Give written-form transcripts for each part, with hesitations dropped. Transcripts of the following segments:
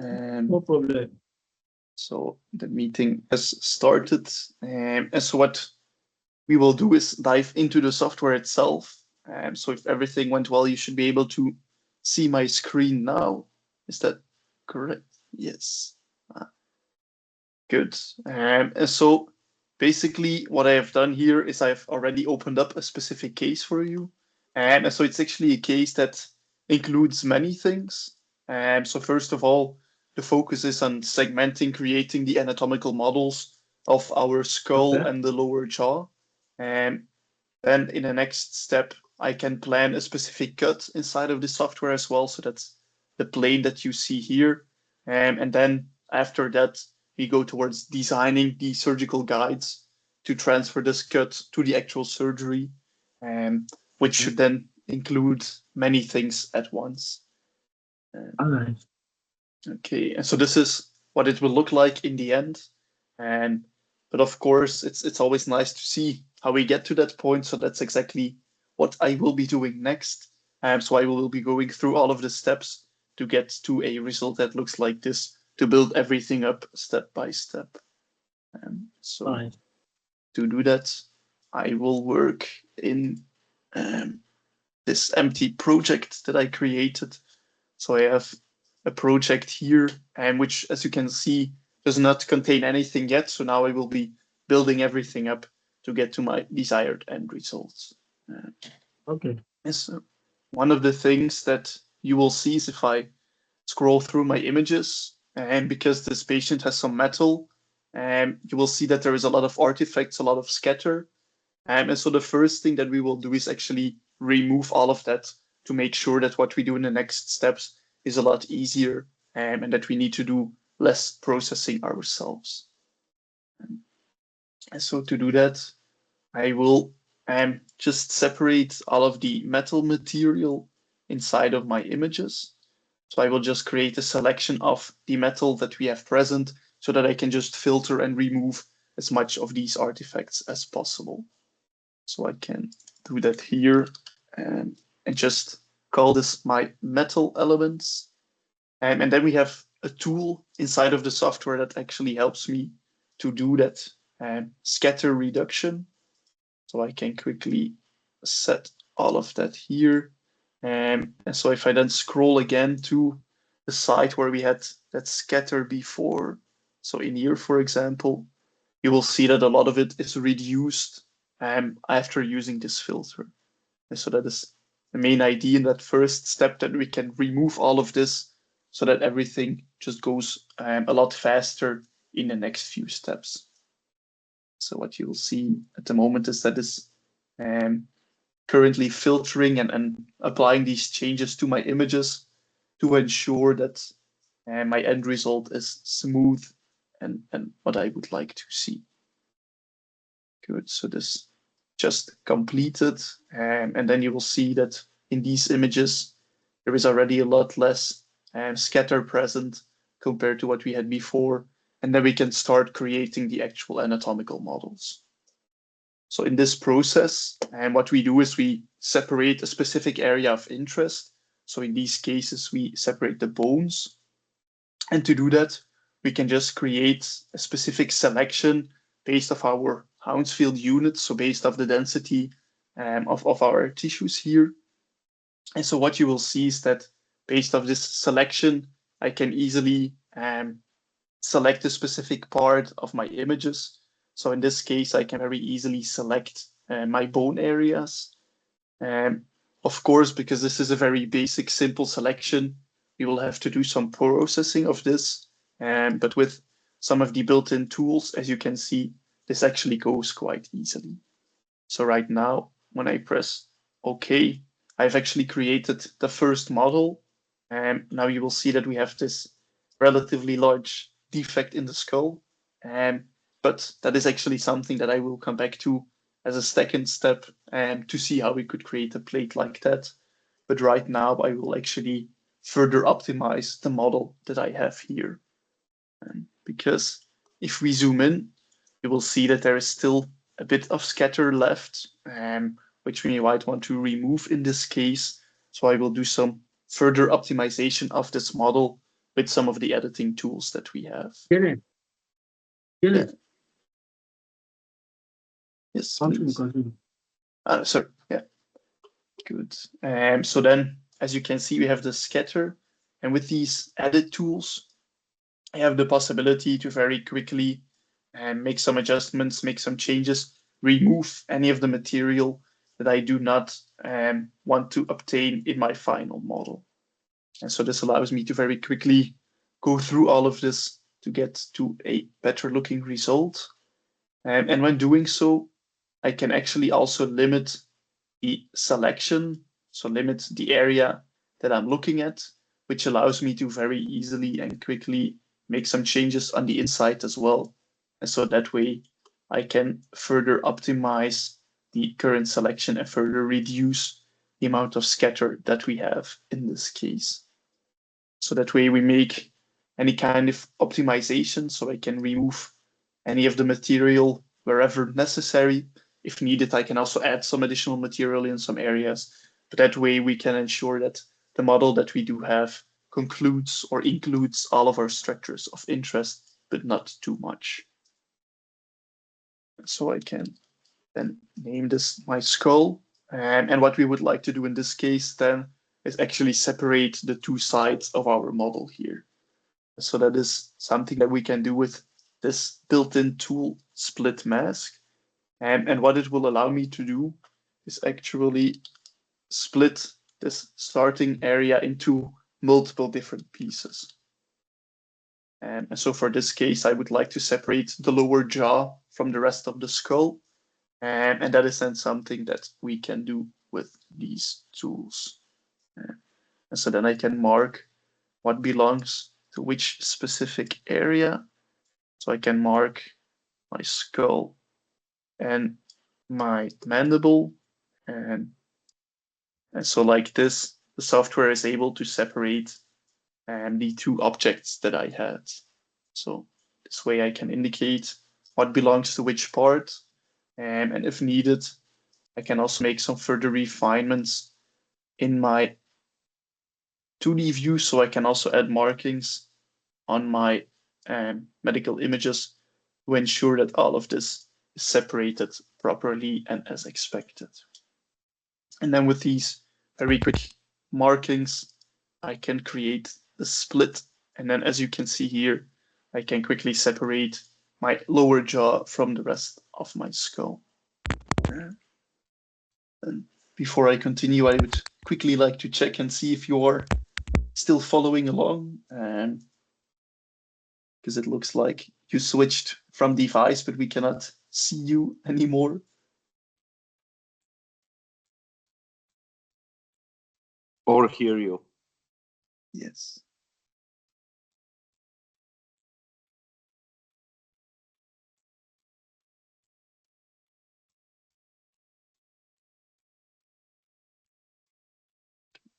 No problem. So the meeting has started. And so what we will do is dive into the software itself. So if everything went well, you should be able to see my screen now. Is that correct? Yes. Good. And so basically what I have done here is I've already opened up a specific case for you. And so it's actually a case that includes many things. So first of all, the focus is on segmenting, creating the anatomical models of our skull Okay. and the lower jaw. And then in the next step, I can plan a specific cut inside of the software as well. So that's the plane that you see here. And then after that, we go towards designing the surgical guides to transfer this cut to the actual surgery, which should then include many things at once. All right. Okay, and so this is what it will look like in the end. And but of course, it's always nice to see how we get to that point. So that's exactly what I will be doing next. So I will be going through all of the steps to get to a result that looks like this, to build everything up step by step. So Fine. to do that, I will work in this empty project that I created. So I have a project here, which, as you can see, does not contain anything yet. So now I will be building everything up to get to my desired end results. Okay. So one of the things that you will see is if I scroll through my images, and because this patient has some metal, you will see that there is a lot of artifacts, a lot of scatter. And so the first thing that we will do is actually remove all of that to make sure that what we do in the next steps is a lot easier, and that we need to do less processing ourselves. And so to do that, I will just separate all of the metal material inside of my images. So I will just create a selection of the metal that we have present so that I can just filter and remove as much of these artifacts as possible. So I can do that here and just call this my metal elements. And then we have a tool inside of the software that actually helps me to do that scatter reduction. So I can quickly set all of that here. And so if I then scroll again to the site where we had that scatter before, so in here, for example, you will see that a lot of it is reduced after using this filter. And so that is the main idea in that first step, that we can remove all of this so that everything just goes a lot faster in the next few steps. So what you will see at the moment is that is currently filtering and applying these changes to my images to ensure that my end result is smooth and what I would like to see. Good, so this just completed, and then you will see that in these images there is already a lot less scatter present compared to what we had before, and then we can start creating the actual anatomical models. So in this process, what we do is we separate a specific area of interest. So in these cases, we separate the bones. And to do that, we can just create a specific selection based off our Hounsfield unit, so based off the density of our tissues here. And so what you will see is that based off this selection, I can easily select a specific part of my images. So in this case, I can very easily select my bone areas. Of course, because this is a very basic, simple selection, we will have to do some processing of this. But with some of the built-in tools, as you can see, this actually goes quite easily. So right now, when I press OK, I've actually created the first model. And now you will see that we have this relatively large defect in the skull. But that is actually something that I will come back to as a second step to see how we could create a plate like that. But right now, I will actually further optimize the model that I have here. Because if we zoom in, you will see that there is still a bit of scatter left, which we might want to remove in this case. So I will do some further optimization of this model with some of the editing tools that we have. Get it. Yes, Continue, please. continue. Sorry, yeah, good. So then, as you can see, we have the scatter, and with these edit tools, I have the possibility to very quickly make some adjustments, make some changes, remove any of the material that I do not want to obtain in my final model. And so this allows me to very quickly go through all of this to get to a better looking result. And when doing so, I can actually also limit the selection, so limit the area that I'm looking at, which allows me to very easily and quickly make some changes on the inside as well. And so that way I can further optimize the current selection and further reduce the amount of scatter that we have in this case. So that way we make any kind of optimization, so I can remove any of the material wherever necessary. If needed, I can also add some additional material in some areas. But that way we can ensure that the model that we do have concludes or includes all of our structures of interest, but not too much. So I can then name this my skull. And what we would like to do in this case then is actually separate the two sides of our model here. So that is something that we can do with this built-in tool, Split Mask. And what it will allow me to do is actually split this starting area into multiple different pieces. And so for this case, I would like to separate the lower jaw from the rest of the skull. And that is then something that we can do with these tools. And so then I can mark what belongs to which specific area. So I can mark my skull and my mandible. And so like this, the software is able to separate the two objects that I had. So this way I can indicate what belongs to which part. And if needed, I can also make some further refinements in my 2D view, so I can also add markings on my medical images to ensure that all of this is separated properly and as expected. And then with these very quick markings, I can create a split. And then as you can see here, I can quickly separate my lower jaw from the rest of my skull. And before I continue, I would quickly like to check and see if you are still following along, because it looks like you switched from device, but we cannot see you anymore. Or hear you. Yes.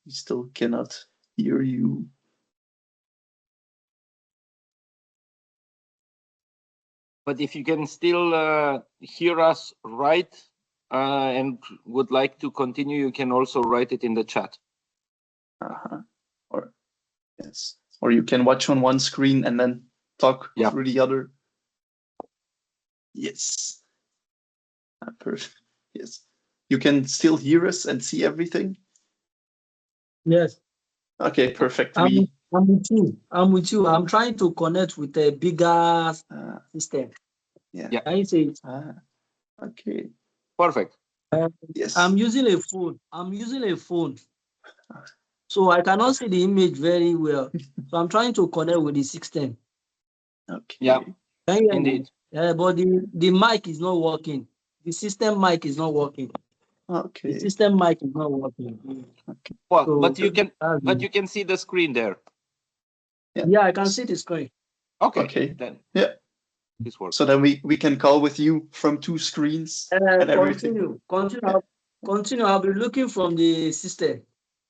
We still cannot hear you. But if you can still hear us right and would like to continue, you can also write it in the chat. Or yes, or you can watch on one screen and then talk through the other. Yes. Perfect. Yes. You can still hear us and see everything? Yes. Okay, perfect. I'm with you. I'm trying to connect with a bigger system. Yeah. Can you see it? Okay. Perfect. Yes. I'm using a phone. So I cannot see the image very well. So I'm trying to connect with the system. Okay. Yeah. Can you hear Indeed. me? Yeah, but the mic is not working. The system mic is not working. Okay. The system mic is not working. Okay. Well, So, but you can see the screen there. Yeah, I can see the screen. Okay. Then yeah. This works. So then we can call with you from two screens and everything. Continue. I'll be looking from the system.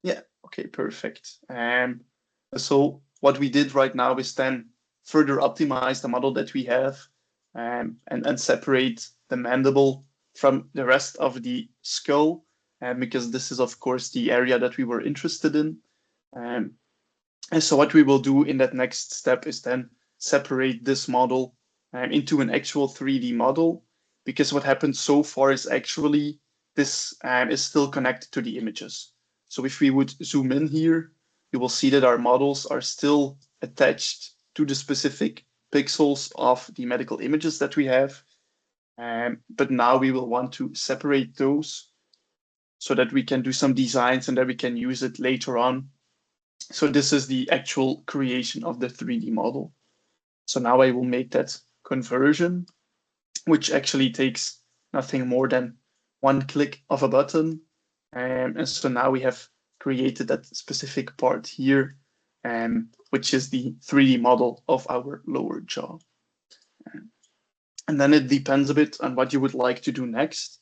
Yeah. Okay. Perfect. So what we did right now is then further optimize the model that we have, and separate the mandible from the rest of the skull, because this is of course the area that we were interested in. And so what we will do in that next step is then separate this model into an actual 3D model, because what happened so far is actually this is still connected to the images. So if we would zoom in here, you will see that our models are still attached to the specific pixels of the medical images that we have. But now we will want to separate those so that we can do some designs and that we can use it later on. So this is the actual creation of the 3D model. So now I will make that conversion, which actually takes nothing more than one click of a button. And so now we have created that specific part here, which is the 3D model of our lower jaw. And then it depends a bit on what you would like to do next.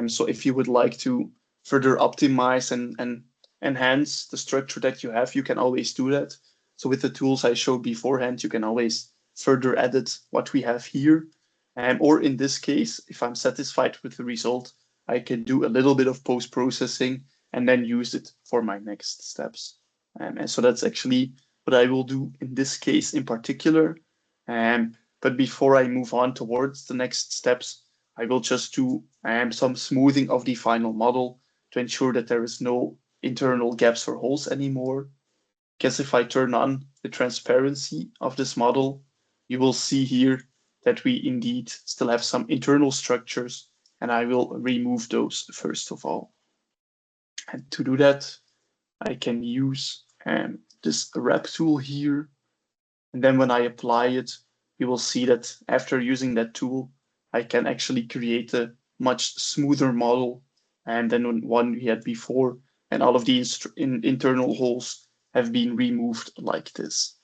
So if you would like to further optimize and enhance the structure that you have, you can always do that. So with the tools I showed beforehand, you can always further edit what we have here. Or in this case, if I'm satisfied with the result, I can do a little bit of post-processing and then use it for my next steps. And so that's actually what I will do in this case in particular. But before I move on towards the next steps, I will just do some smoothing of the final model to ensure that there is no internal gaps or holes anymore. Because if I turn on the transparency of this model, you will see here that we indeed still have some internal structures, and I will remove those first of all. And to do that, I can use this wrap tool here. And then when I apply it, you will see that after using that tool, I can actually create a much smoother model than one we had before. And all of the internal holes have been removed like this.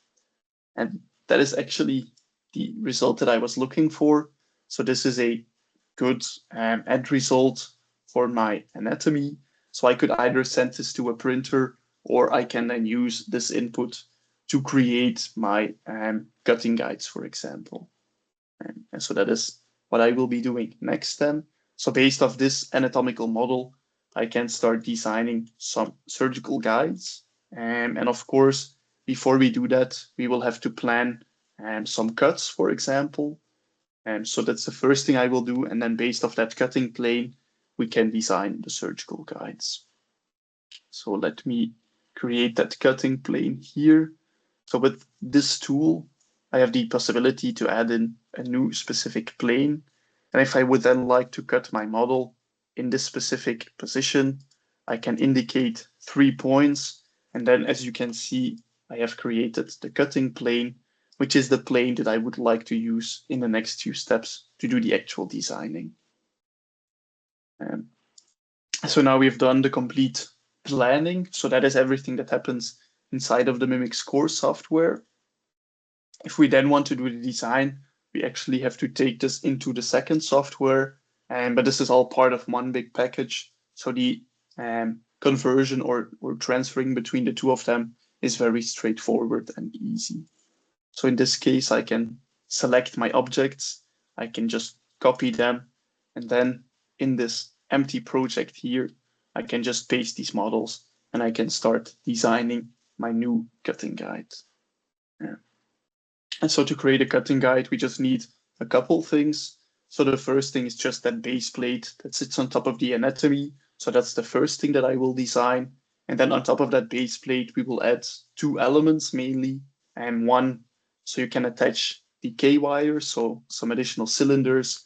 And that is actually the result that I was looking for. So this is a good end result for my anatomy. So I could either send this to a printer, or I can then use this input to create my cutting guides, for example. And so that is what I will be doing next then. So based off this anatomical model, I can start designing some surgical guides. And of course, before we do that, we will have to plan some cuts, for example. So that's the first thing I will do. And then based off that cutting plane, we can design the surgical guides. So let me create that cutting plane here. So with this tool, I have the possibility to add in a new specific plane. And if I would then like to cut my model in this specific position, I can indicate 3 points. And then as you can see, I have created the cutting plane, which is the plane that I would like to use in the next few steps to do the actual designing. So now we've done the complete planning. So that is everything that happens inside of the Mimix core software. If we then want to do the design, we actually have to take this into the second software, but this is all part of one big package. So the conversion or transferring between the two of them is very straightforward and easy. So in this case, I can select my objects. I can just copy them. And then in this empty project here, I can just paste these models and I can start designing my new cutting guide. And so to create a cutting guide, we just need a couple things. So the first thing is just that base plate that sits on top of the anatomy. So that's the first thing that I will design. And then on top of that base plate, we will add 2 elements mainly. And one, so you can attach the K-wire, so some additional cylinders.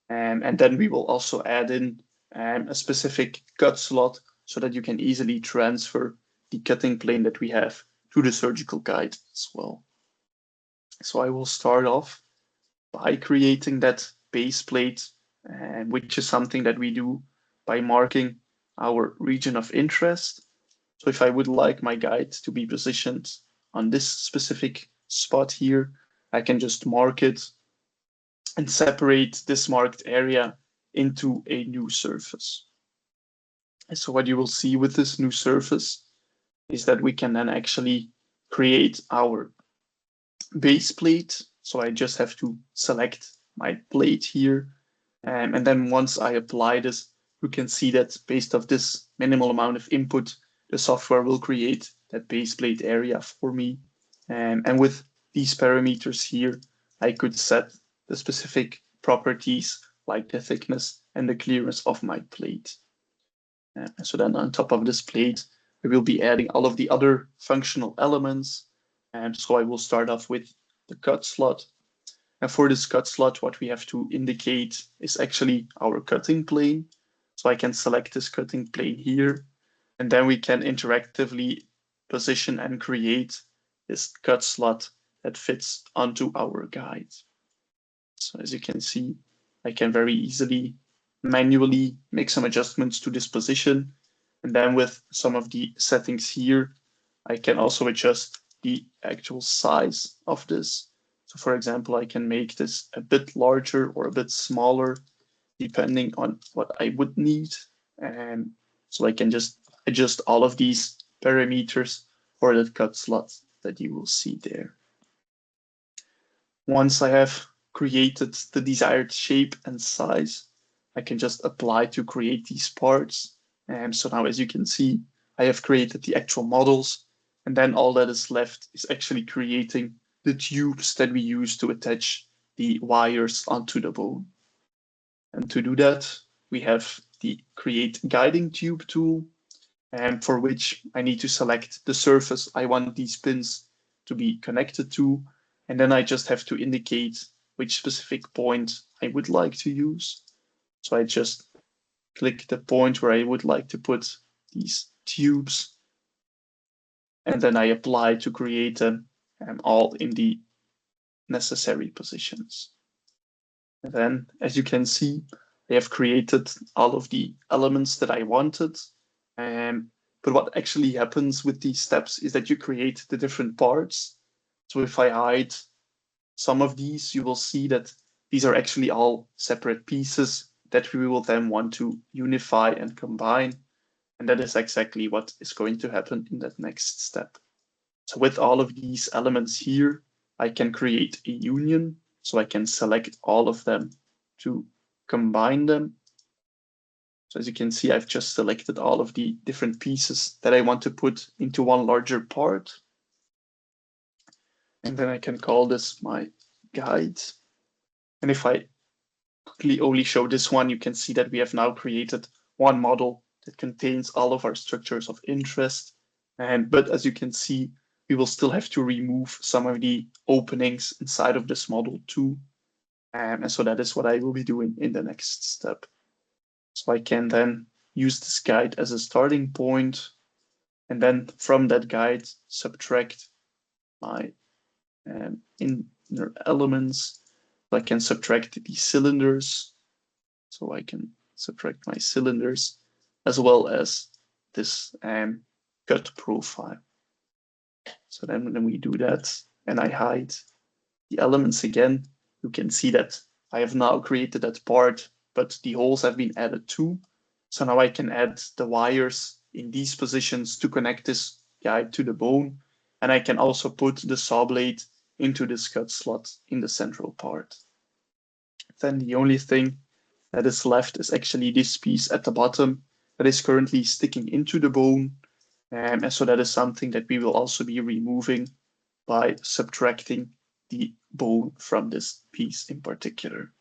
And then we will also add in a specific cut slot so that you can easily transfer the cutting plane that we have to the surgical guide as well. So I will start off by creating that base plate, which is something that we do by marking our region of interest. So if I would like my guide to be positioned on this specific spot here, I can just mark it and separate this marked area into a new surface. And so what you will see with this new surface is that we can then actually create our base plate. So I just have to select my plate here. And then once I apply this, you can see that based off this minimal amount of input, the software will create that base plate area for me. And with these parameters here, I could set the specific properties like the thickness and the clearance of my plate. So then on top of this plate, I will be adding all of the other functional elements. And so I will start off with the cut slot. And for this cut slot, what we have to indicate is actually our cutting plane. So I can select this cutting plane here, and then we can interactively position and create this cut slot that fits onto our guide. So as you can see, I can very easily manually make some adjustments to this position. And then with some of the settings here, I can also adjust the actual size of this. So for example, I can make this a bit larger or a bit smaller, depending on what I would need. And so I can just adjust all of these parameters for the cut slot that you will see there. Once I have created the desired shape and size, I can just apply to create these parts. And so now, as you can see, I have created the actual models, and then all that is left is actually creating the tubes that we use to attach the wires onto the bone. And to do that, we have the Create Guiding Tube tool, and for which I need to select the surface I want these pins to be connected to. And then I just have to indicate which specific point I would like to use. So I just click the point where I would like to put these tubes. And then I apply to create them all in the necessary positions. And then, as you can see, I have created all of the elements that I wanted. But what actually happens with these steps is that you create the different parts. So if I hide some of these, you will see that these are actually all separate pieces that we will then want to unify and combine. And that is exactly what is going to happen in that next step. So with all of these elements here, I can create a union. So I can select all of them to combine them. So as you can see, I've just selected all of the different pieces that I want to put into one larger part. And then I can call this my guide. And if I quickly only show this one, you can see that we have now created one model that contains all of our structures of interest. But as you can see, we will still have to remove some of the openings inside of this model too. And so that is what I will be doing in the next step. So I can then use this guide as a starting point, and then from that guide, subtract my inner elements. So I can subtract the cylinders. So I can subtract my cylinders as well as this cut profile. So then when we do that and I hide the elements again, you can see that I have now created that part, but the holes have been added too. So now I can add the wires in these positions to connect this guide to the bone. And I can also put the saw blade into this cut slot in the central part. Then the only thing that is left is actually this piece at the bottom that is currently sticking into the bone. And so that is something that we will also be removing by subtracting the bone from this piece in particular.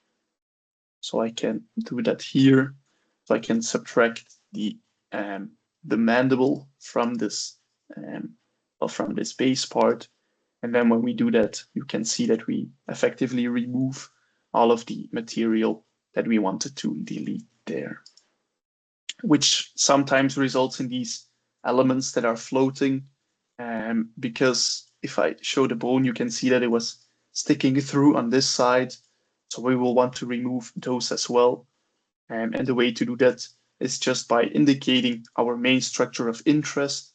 So I can do that here. So I can subtract the mandible from this base part. And then when we do that, you can see that we effectively remove all of the material that we wanted to delete there, which sometimes results in these elements that are floating. Because if I show the bone, you can see that it was sticking through on this side. So we will want to remove those as well. And the way to do that is just by indicating our main structure of interest.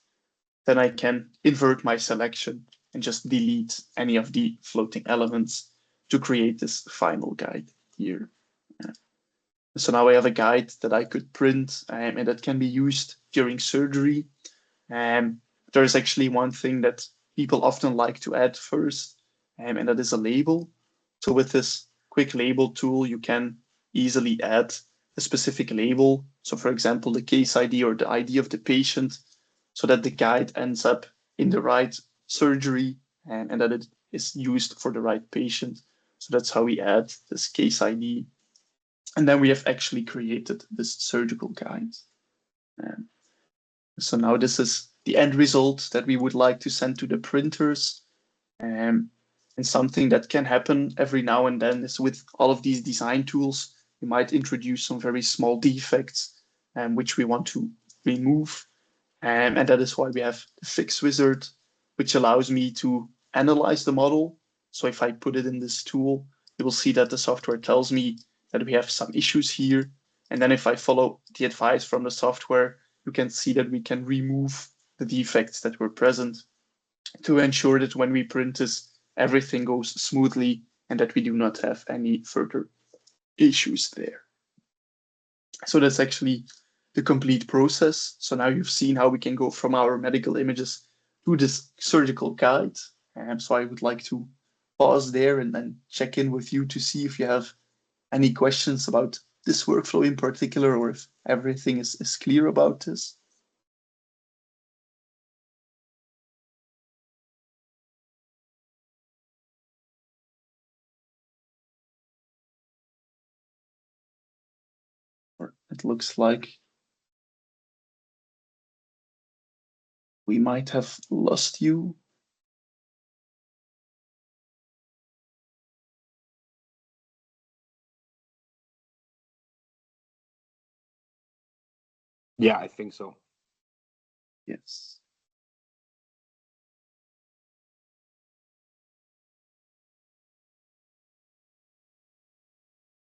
Then I can invert my selection and just delete any of the floating elements to create this final guide here. So now I have a guide that I could print and that can be used during surgery. There is actually one thing that people often like to add first, and that is a label. So with this quick label tool, you can easily add a specific label. So for example, the case ID or the ID of the patient, so that the guide ends up in the right surgery and that it is used for the right patient. So that's how we add this case ID. And then we have actually created this surgical guide. So now this is the end result that we would like to send to the printers. And something that can happen every now and then is with all of these design tools, you might introduce some very small defects which we want to remove. And that is why we have the fix wizard, which allows me to analyze the model. So if I put it in this tool, you will see that the software tells me that we have some issues here. And then if I follow the advice from the software, you can see that we can remove the defects that were present to ensure that when we print this, everything goes smoothly and that we do not have any further issues there. So that's actually the complete process. So now you've seen how we can go from our medical images to this surgical guide. And so I would like to pause there and then check in with you to see if you have any questions about this workflow in particular, or if everything is clear about this. Or it looks like we might have lost you. Yeah, I think so. Yes.